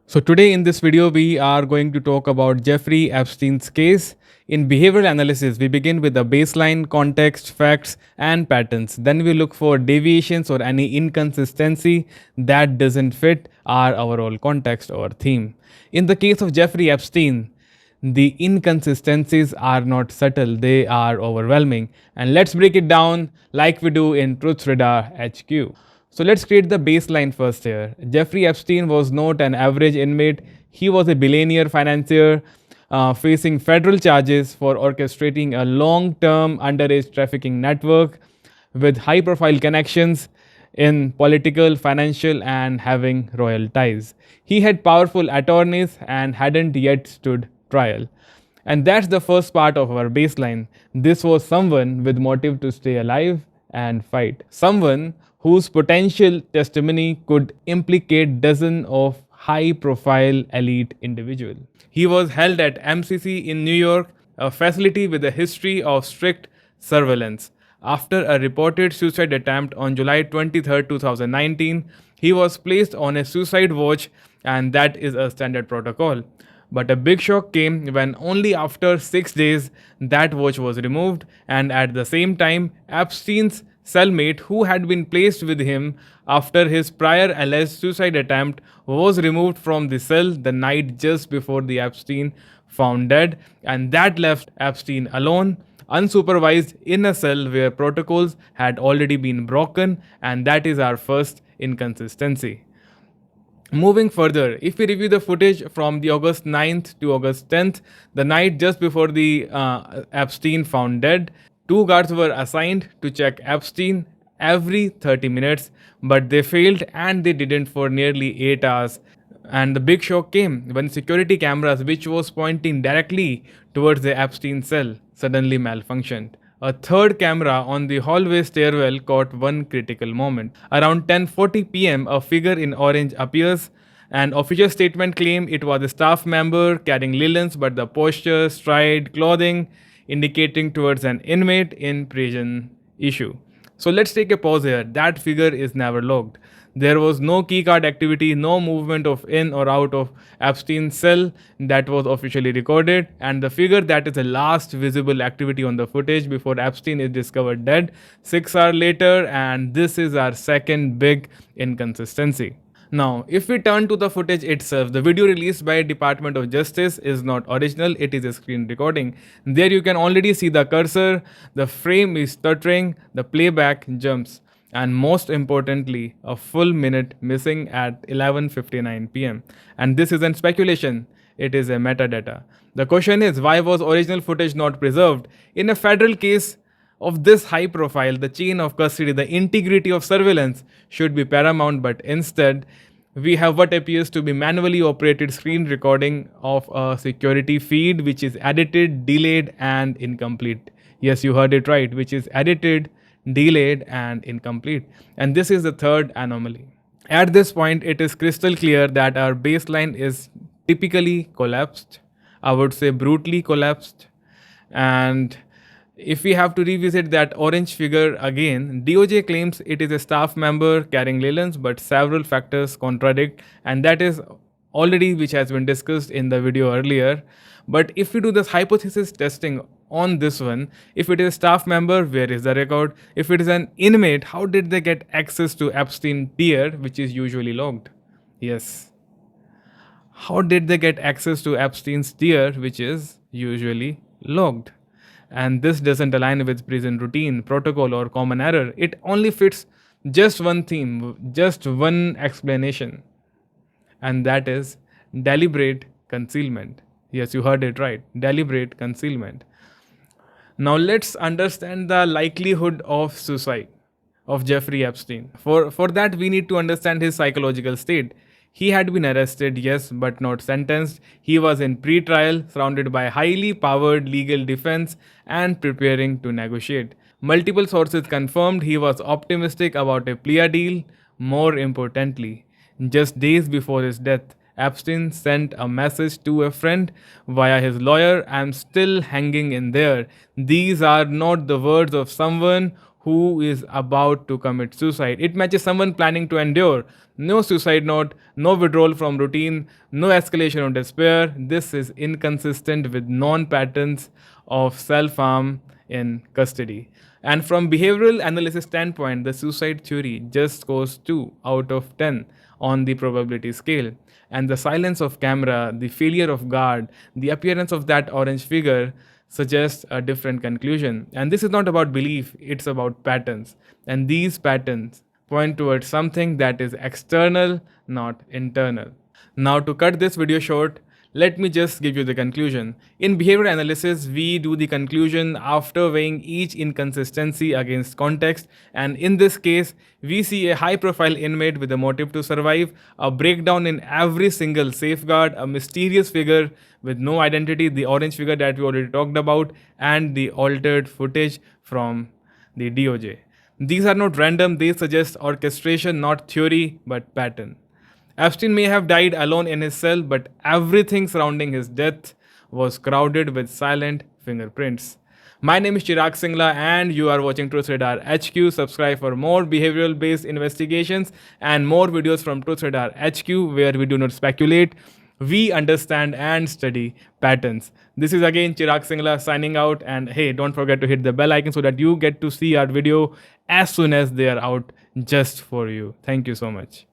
So, today in this video, we are going to talk about Jeffrey Epstein's case. In behavioral analysis, we begin with the baseline, context, facts, and patterns. Then we look for deviations or any inconsistency that doesn't fit our overall context or theme. In the case of Jeffrey Epstein, the inconsistencies are not subtle, they are overwhelming. And let's break it down like we do in Truth Radar HQ. So let's create the baseline first here. Jeffrey Epstein was not an average inmate. He was a billionaire financier facing federal charges for orchestrating a long term underage trafficking network with high profile connections in political, financial, and having royal ties. He had powerful attorneys and hadn't yet stood trial. And that's the first part of our baseline. This was someone with motive to stay alive and fight. Someone whose potential testimony could implicate dozens of high profile elite individuals. He was held at MCC in New York, a facility with a history of strict surveillance. After a reported suicide attempt on July 23, 2019, he was placed on a suicide watch, and that is a standard protocol. But a big shock came when only after 6 days that watch was removed, and at the same time, Epstein's cellmate, who had been placed with him after his prior alleged suicide attempt, was removed from the cell the night just before the Epstein found dead, and that left Epstein alone, unsupervised in a cell where protocols had already been broken, and that is our first inconsistency. Moving further, if we review the footage from the August 9th to August 10th, the night just before the Epstein found dead, two guards were assigned to check Epstein every 30 minutes, but they failed and they didn't for nearly 8 hours. And the big shock came when security cameras, which was pointing directly towards the Epstein cell, suddenly malfunctioned. A third camera on the hallway stairwell caught one critical moment. Around 10:40 p.m., a figure in orange appears. An official statement claimed it was a staff member carrying linens, but the posture, stride, clothing indicating towards an inmate in prison issue. So let's take a pause here. That figure is never logged. There was no keycard activity, no movement of in or out of Epstein's cell that was officially recorded, and the figure that is the last visible activity on the footage before Epstein is discovered dead 6 hours later, and this is our second big inconsistency. Now, if we turn to the footage itself, the video released by Department of Justice is not original, it is a screen recording. There you can already see the cursor, the frame is stuttering, the playback jumps, and most importantly, a full minute missing at 11:59 p.m. And this isn't speculation, it is a metadata. The question is, why was original footage not preserved? In a federal case of this high profile, the chain of custody, the integrity of surveillance should be paramount, but instead, we have what appears to be manually operated screen recording of a security feed which is edited, delayed, and incomplete. Yes, you heard it right, which is edited, delayed, and incomplete. And this is the third anomaly. At this point, it is crystal clear that our baseline is typically collapsed. I would say brutally collapsed. And if we have to revisit that orange figure again, DOJ claims it is a staff member carrying linens, but several factors contradict, and that is already which has been discussed in the video earlier. But if we do this hypothesis testing on this one, if it is a staff member, where is the record? If it is an inmate, how did they get access to Epstein tier, which is usually logged? Yes. How did they get access to Epstein's tier, which is usually logged? And this doesn't align with prison routine, protocol, or common error. It only fits just one theme, just one explanation, and that is deliberate concealment. Yes, you heard it right, deliberate concealment. Now let's understand the likelihood of suicide of Jeffrey Epstein. For that, we need to understand his psychological state. He had been arrested, yes, but not sentenced. He was in pre-trial, surrounded by highly powered legal defense and preparing to negotiate. Multiple sources confirmed he was optimistic about a plea deal. More importantly, just days before his death, Epstein sent a message to a friend via his lawyer, "I'm still hanging in there." These are not the words of someone who is about to commit suicide. It matches someone planning to endure. No suicide note, no withdrawal from routine, no escalation of despair. This is inconsistent with known patterns of self harm in custody. And from behavioral analysis standpoint, the suicide theory just goes 2 out of 10 on the probability scale. And the silence of camera, the failure of guard, the appearance of that orange figure suggests a different conclusion. And this is not about belief, it's about patterns. And these patterns point towards something that is external, not internal. Now, to cut this video short, let me just give you the conclusion. In behavior analysis, we do the conclusion after weighing each inconsistency against context, and in this case, we see a high-profile inmate with a motive to survive, a breakdown in every single safeguard, a mysterious figure with no identity, the orange figure that we already talked about, and the altered footage from the DOJ. These are not random, they suggest orchestration, not theory, but pattern. Epstein may have died alone in his cell, but everything surrounding his death was crowded with silent fingerprints. My name is Chirag Singla, and you are watching Truth Radar HQ. Subscribe for more behavioral based investigations and more videos from Truth Radar HQ, where we do not speculate. We understand and study patterns. This is again Chirag Singla signing out, and hey, don't forget to hit the bell icon so that you get to see our video as soon as they are out just for you. Thank you so much.